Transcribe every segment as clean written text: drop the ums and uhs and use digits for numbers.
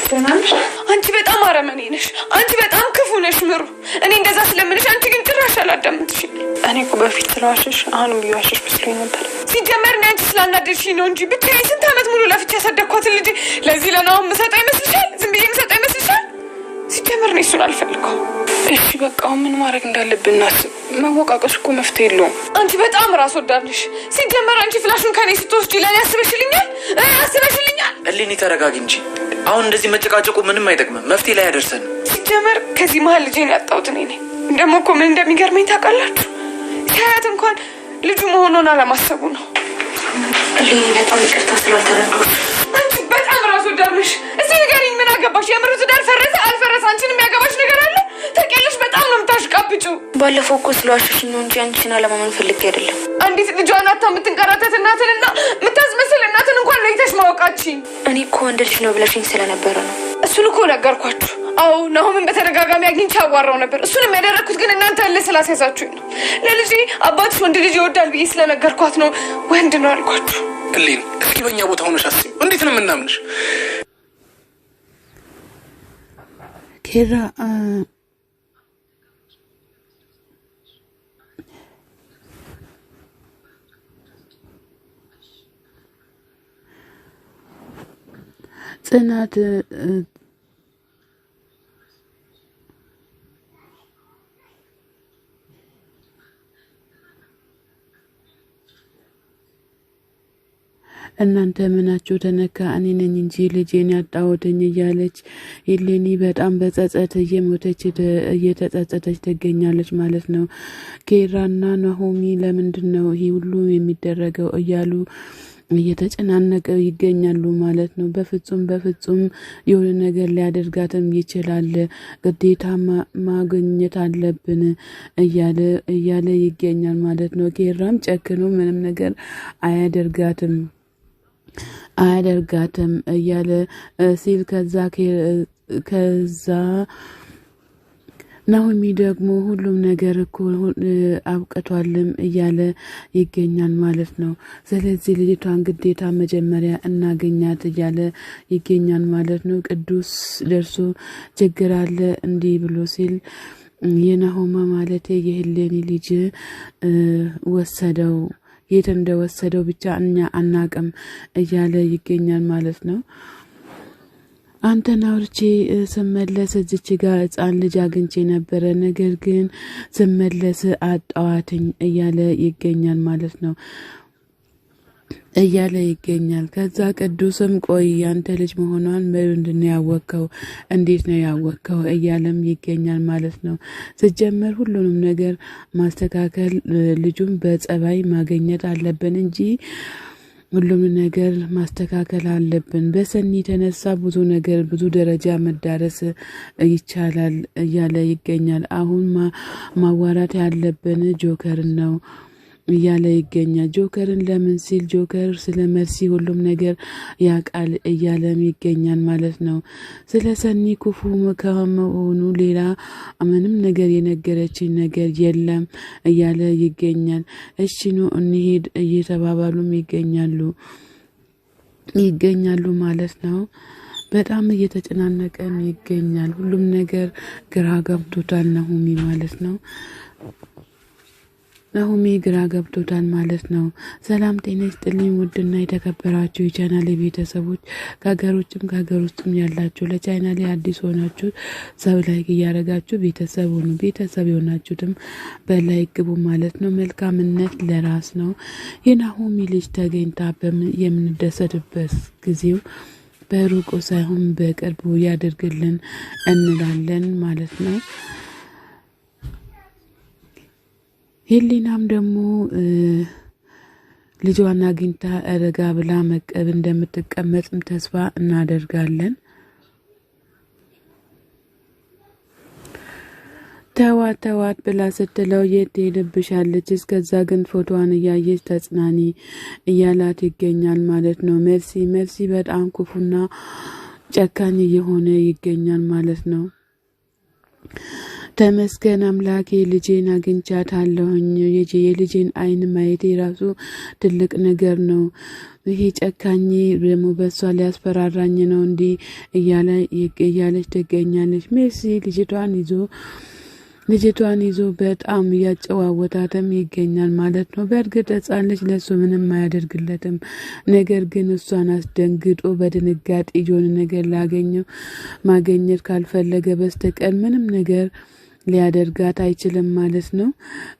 ሰናንሽ አንቺ በጣም አረመኔ ነሽ አንቺ በጣም ክፉ ነሽ ምሩ እኔ እንደዛ ስለምንሽ አንቺ ግን ጭራሽ አላዳምጥሽ እኔ እኮ በፊት ስለዋሽሽ አሁንም ይዋሽሽ መስሎኝ ነበር ሲጀመር ነው አንቺ ስላናደድሽኝ ነው እንጂ ብቻዬን ስንት አመት ሙሉ ለፍቼ ያሳደግኳት ልጅ ለዚህ ለናው መሰጠው ይመስልሻል ዝም ብዬ መሰጠው ይመስልሻል ሲጀመር ነው እሱን አልፈልገው እሺ በቃ ምን ማድረግ እንዳለብን እናስብ መወቃቀስ እኮ መፍትሄ የለውም አንቺ በጣም ራስ ወዳድሽ ሲጀመር አንቺ ፍላሹን ከኔ ስትወስጂ ለኔ አስበሽልኛል እሊኒ ተረጋጊ እንጂ አሁን እንደዚህ መጨቃጨቁ ምንም አይጠቅምም መፍትሄ ላይ ያደርሰን ሲጀመር ከዚህ መሀል ልጄን ያጣሁት እኔ ነኝ ደግሞ እኮ ምን እንደሚገርመኝ ታውቃላችሁ ሲያያት እንኳን ልጁ መሆኑን አለማሰቡ ነው እሊኒ በጣም ይቅርታ ስላልተረዳሁሽ አንቺ በጣም ራስ ወዳድሽ እዚህ ንገሪኝ ምን አገባሽ የምሩ ትዳር ፈረሰ አልፈረሰ አንቺን የሚያገባሽ ነገር አለ ታውቂያለሽ በጣም ነው የምታሽቃብጪው ባለፈው እኮ ስለዋሽሽኝ ነው እንጂ አንቺን አለማመን ፈልጌ አይደለም አንዲት ልጇን አታ የምትንከራተት እናትንና የምታስመስል እናትን እንኳን ለይተሽ ማወቃችኝ እኔ እኮ ወንድ ልጅ ነው ብለሽኝ ስለነበረ ነው እሱን እኮ ነገርኳችሁ አዎ ናሆምን በተደጋጋሚ አግኝቼ አዋራው ነበር እሱንም ያደረኩት ግን እናንተ ለስላሳያዛችሁኝ ነው ለልጄ አባትሽ ወንድ ልጅ ይወዳል ብዬ ስለነገርኳት ነው ወንድ ነው አልኳችሁ እሊኒ እስኪ በእኛ ቦታ ሆነሽ አስቢ እንዴት ነው የምናምንሽ ኬራ ጽናት እናንተ ምናችሁ ተነካ እኔ ነኝ እንጂ ልጄን ያጣሁትኝ እያለች ኢሌኒ በጣም በጸጸት እየተጸጸተች ትገኛለች ማለት ነው ኬራና ናሆሚ ለምንድነው ይሄ ሁሉ የሚደረገው እያሉ እየተጨናነቀው ይገኛሉ ማለት ነው በፍጹም የሆነ ነገር ሊያደርጋትም ይችላል ግዴታ ማግኘት አለብን እያለ ይገኛል ማለት ነው ኬራም ጨክኖ ምንም ነገር አያደርጋትም እያለ ሲል ከዛ ናሆሚ ደግሞ ሁሉም ነገር እኮ አብቅቷልም እያለ ይገኛል ማለት ነው ስለዚህ ልጅቷን ግዴታ መጀመሪያ እናገኛት እያለ ይገኛል ማለት ነው ቅዱስ ደርሶ ችግር አለ እንዲህ ብሎ ሲል የናሆማ ማለት የህሌኒ ልጅ ወሰደው የት እንደወሰደው ብቻ እኛ አናቅም እያለ ይገኛል ማለት ነው አንተን አውርቼ ስመለስ እዚች ጋር ህፃን ልጅ አግኝቼ ነበረ ነገር ግን ስመለስ አጣዋትኝ እያለ ይገኛል ማለት ነው ከዛ ቅዱስም ቆይ ያንተ ልጅ መሆኗን ምንድነው ያወቀው እንዴት ነው ያወቀው እያለም ይገኛል ማለት ነው ሲጀመር ሁሉንም ነገር ማስተካከል ልጁን በጸባይ ማግኘት አለብን እንጂ ሁሉም ነገር ማስተካከል አለብን በሰኒ ተነሳ ብዙ ደረጃ መዳረስ ይቻላል እያለ ይገኛል አሁን ማዋራት ያለብን ጆከር ነው እያለ ይገኛል ጆከርን ለምን ሲል ጆከር ስለ መርሲ ሁሉም ነገር ያቃል እያለም ይገኛል ማለት ነው ስለ ሰኒ ክፉ ከመሆኑ ሌላ ምንም ነገር የነገረችኝ ነገር የለም እያለ ይገኛል እሺ ነው እንሂድ እየተባባሉም ይገኛሉ ማለት ነው በጣም እየተጨናነቀም ይገኛል ሁሉም ነገር ግራ ገብቶታል ናሆሚ ማለት ነው ናሆሚ ግራ ገብቶታል ማለት ነው ሰላም ጤና ይስጥልኝ ውድና የተከበራችሁ የቻናሌ ቤተሰቦች ከሀገር ውስጥም ያላችሁ ለቻናሌ አዲስ ሆናችሁ ሰብስክራይብ እያደረጋችሁ ቤተሰብ ሆናችሁትም በላይክ ግቡ ማለት ነው መልካምነት ለራስ ነው የናሆሚ ልጅ ተገኝታ የምንደሰትበት ጊዜው በሩቁ ሳይሆን በቅርቡ ያደርግልን እንላለን ማለት ነው ሄሊናም ደግሞ ልጇን አግኝታ አረጋ ብላ መቀብ እንደምትቀመጥም ተስፋ እናደርጋለን ተዋት ብላ ስትለው የት ሄድብሻለች እስከዛ ግን ፎቶዋን እያየች ተጽናኒ እያላት ይገኛል ማለት ነው መርሲ በጣም ክፉና ጨካኝ የሆነ ይገኛል ማለት ነው ተመስገን አምላኬ ልጄን አግኝቻታለሁኝ። የልጄን አይን ማየቴ ራሱ ትልቅ ነገር ነው። ይሄ ጨካኝ ደግሞ በሷ ሊያስፈራራኝ ነው እንዲህ እያለች ትገኛለች። ሜርሲ ልጅቷን ይዞ በጣም እያጨዋወታትም ይገኛል ማለት ነው። በእርግጥ ሕፃን ልጅ ለሱ ምንም አያደርግለትም። ነገር ግን እሷን አስደንግጦ በድንጋጤ የሆነ ነገር ማግኘት ካልፈለገ በስተቀር ምንም ነገር ሊያደርጋት አይችልም ማለት ነው።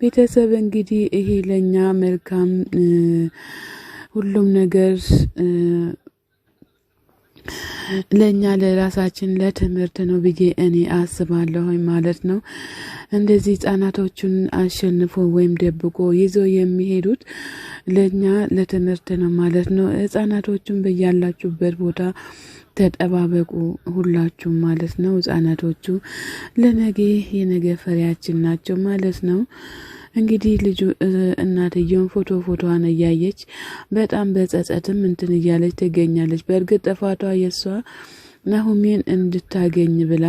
ቤተሰብ እንግዲህ ይሄ ለኛ መልካም ሁሉም ነገር ለኛ ለራሳችን ለትምህርት ነው ብዬ እኔ አስባለሁ ማለት ነው። እንደዚህ ህጻናቶቹን አሸንፎ ወይም ደብቆ ይዞ የሚሄዱት ለኛ ለትምህርት ነው ማለት ነው። ህጻናቶቹን በያላችሁበት ቦታ ተጠባበቁ ሁላችሁም ማለት ነው። ህጻናቶቹ የነገ ፈሪያችን ናቸው ማለት ነው። እንግዲህ ልጁ እናትየውን ፎቶዋን እያየች በጣም በጸጸትም እንትን እያለች ትገኛለች። በእርግጥ ጥፋቷ የሷ ናሆሜን እንድታገኝ ብላ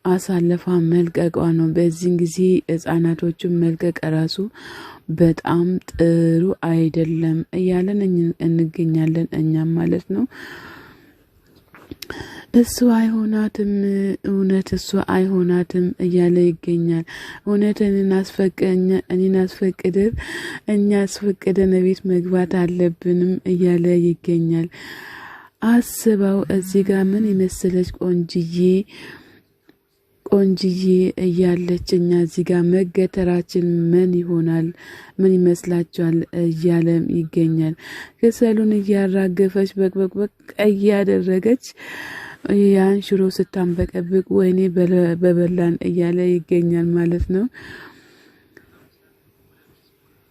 አሳልፋ መልቀቋ ነው። በዚህን ጊዜ ህጻናቶቹን መልቀቅ ራሱ በጣም ጥሩ አይደለም እያለን እንገኛለን እኛም ማለት ነው። እሱ አይሆናትም እያለ ይገኛል። እውነትን አስፈቅደን ቤት መግባት አለብንም እያለ ይገኛል። አስበው እዚህ ጋር ምን የመሰለች ቆንጅዬ እያለች እኛ እዚህ ጋር መገተራችን ምን ይሆናል? ምን ይመስላችኋል? እያለም ይገኛል። ከሰሉን እያራገፈች በቅበቅ እያደረገች ያን ሽሮ ስታንበቀብቅ ወይኔ በበላን እያለ ይገኛል ማለት ነው።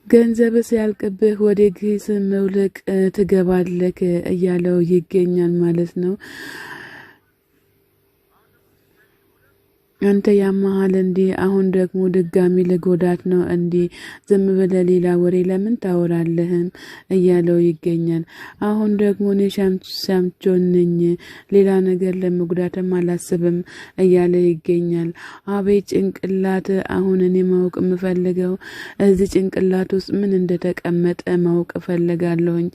ገንዘብ ሲያልቅብህ ወደ ኪስ መውለቅ ትገባለህ እያለው ይገኛል ማለት ነው። አንተ ያማሃል እንዴ? አሁን ደግሞ ድጋሚ ለጎዳት ነው እንዴ? ዝም ብለህ ሌላ ወሬ ለምን ታወራለህም? እያለው ይገኛል። አሁን ደግሞ እኔ ሻምቾን ነኝ ሌላ ነገር ለመጉዳትም አላስብም እያለ ይገኛል። አቤት ጭንቅላት! አሁን እኔ ማወቅ የምፈልገው እዚህ ጭንቅላት ውስጥ ምን እንደተቀመጠ ማወቅ እፈልጋለሁኝ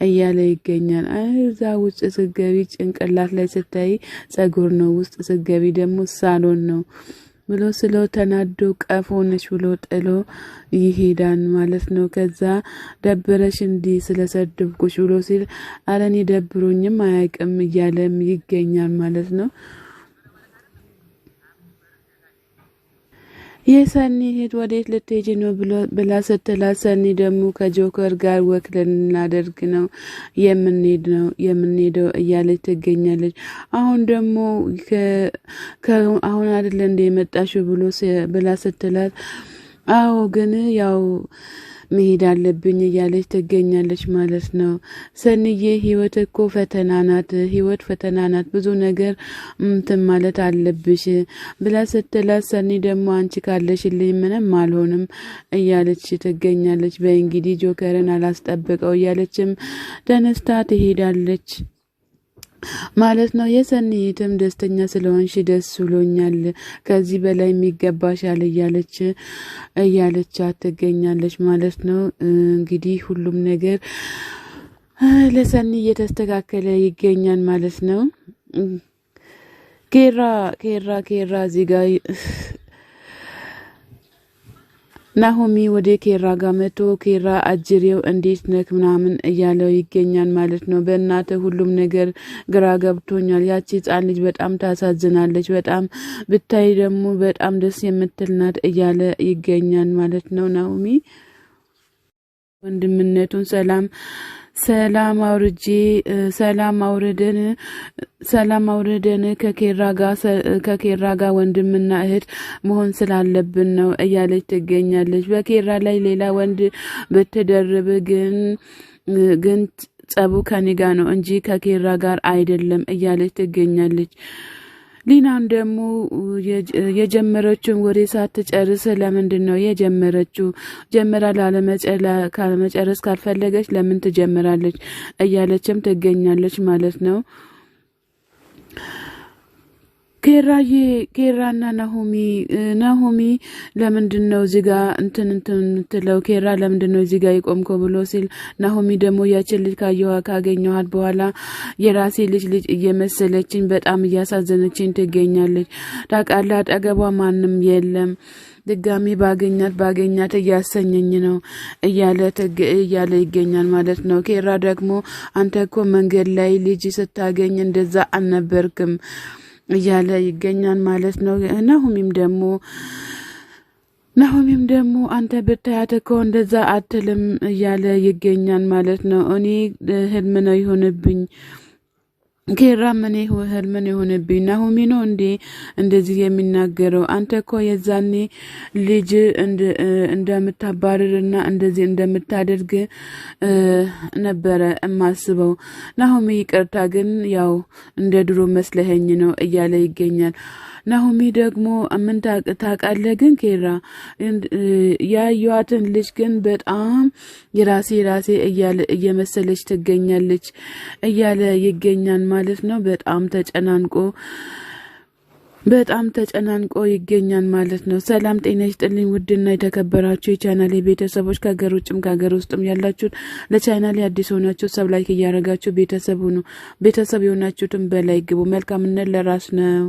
እያለ ይገኛል። እዛ ውስጥ ስገቢ ጭንቅላት ላይ ስታይ ጸጉር ነው፣ ውስጥ ስገቢ ደግሞ ሳሎን ነው ብሎ ስለው ተናዶ ቀፎ ነች ብሎ ጥሎ ይሄዳል ማለት ነው። ከዛ ደብረሽ እንዲህ ስለሰደብኩሽ ብሎ ሲል አረኔ ደብሮኝም አያውቅም እያለም ይገኛል ማለት ነው። የሰኒ ሄድ ወዴት ልትሄጂ ነው ብላ ስትላት ሰኒ ደግሞ ከጆከር ጋር ወክ ልናደርግ ነው የምንሄደው እያለች ትገኛለች። አሁን ደግሞ አሁን አይደለ እንደ የመጣሽው ብላ ስትላት አዎ ግን ያው መሄድ አለብኝ እያለች ትገኛለች ማለት ነው። ሰኒዬ ህይወት እኮ ፈተና ናት፣ ብዙ ነገር ማለት አለብሽ ብላ ስትላት ሰኒ ደግሞ አንቺ ካለሽልኝ ምንም አልሆንም እያለች ትገኛለች። በእንግዲህ ጆከርን አላስጠብቀው እያለችም ተነስታ ትሄዳለች ማለት ነው። የሰኒትም ደስተኛ ስለሆንሽ ደስ ብሎኛል፣ ከዚህ በላይ የሚገባሻል እያለች ትገኛለች ማለት ነው። እንግዲህ ሁሉም ነገር ለሰኒ እየተስተካከለ ይገኛል ማለት ነው። ኬራ እዚህ ጋር ናሆሚ ወደ ኬራ ጋር መቶ ኬራ አጅሬው እንዴት ነክ ምናምን እያለው ይገኛል ማለት ነው። በእናተ ሁሉም ነገር ግራ ገብቶኛል። ያቺ ህጻን ልጅ በጣም ታሳዝናለች። በጣም ብታይ ደግሞ በጣም ደስ የምትል ናት እያለ ይገኛል ማለት ነው። ናሆሚ ወንድምነቱን ሰላም አውርደን ከኬራ ጋር ወንድምና እህት መሆን ስላለብን ነው እያለች ትገኛለች። በኬራ ላይ ሌላ ወንድ ብትደርብ ግን ጸቡ ከኔ ጋር ነው እንጂ ከኬራ ጋር አይደለም እያለች ትገኛለች። ሊናን ደግሞ የጀመረችውን ወሬ ሳትጨርስ ለምንድን ነው የጀመረችው? ጀምራ ካለመጨረስ ካልፈለገች ለምን ትጀምራለች? እያለችም ትገኛለች ማለት ነው። ኬራና ናሆሚ ለምንድነው እዚህ ጋር እንትን የምትለው? ኬራ ለምንድነው እዚህ ጋር ይቆምከው ብሎ ሲል ናሆሚ ደግሞ ያችን ልጅ ካገኘኋት በኋላ የራሴ ልጅ እየመሰለችኝ በጣም እያሳዘነችኝ ትገኛለች። ታውቃለህ አጠገቧ ማንም የለም። ድጋሚ ባገኛት እያሰኘኝ ነው እያለ ይገኛል ማለት ነው። ኬራ ደግሞ አንተ እኮ መንገድ ላይ ልጅ ስታገኝ እንደዛ አልነበርክም እያለ ይገኛል ማለት ነው። ናሆሚም ደግሞ አንተ ብታያት እኮ እንደዛ አትልም እያለ ይገኛል ማለት ነው። እኔ ህልም ነው ይሆንብኝ ኬራ ምን ይሆንብኝ? ናሆሚ ነው እንዴ እንደዚህ የሚናገረው? አንተ እኮ የዛኔ ልጅ እንደምታባርርና እንደዚህ እንደምታደርግ ነበረ እማስበው። ናሆሚ ይቅርታ ግን ያው እንደ ድሮ መስለኸኝ ነው እያለ ይገኛል። ናሆሚ ደግሞ ምን ታውቃለህ ግን ኬራ ያዩዋትን ልጅ ግን በጣም የራሴ እየመሰለች ትገኛለች እያለ ይገኛል ማለት ነው። በጣም ተጨናንቆ ይገኛል ማለት ነው። ሰላም ጤና ይስጥልኝ ውድና የተከበራችሁ የቻናሌ ቤተሰቦች ከሀገር ውጭም ከሀገር ውስጥም ያላችሁት ለቻናሌ አዲስ ሆናችሁ ሰብስክራይብ ያደረጋችሁ ቤተሰብ የሆናችሁትን በላይ ግቡ። መልካምነት ለራስ ነው።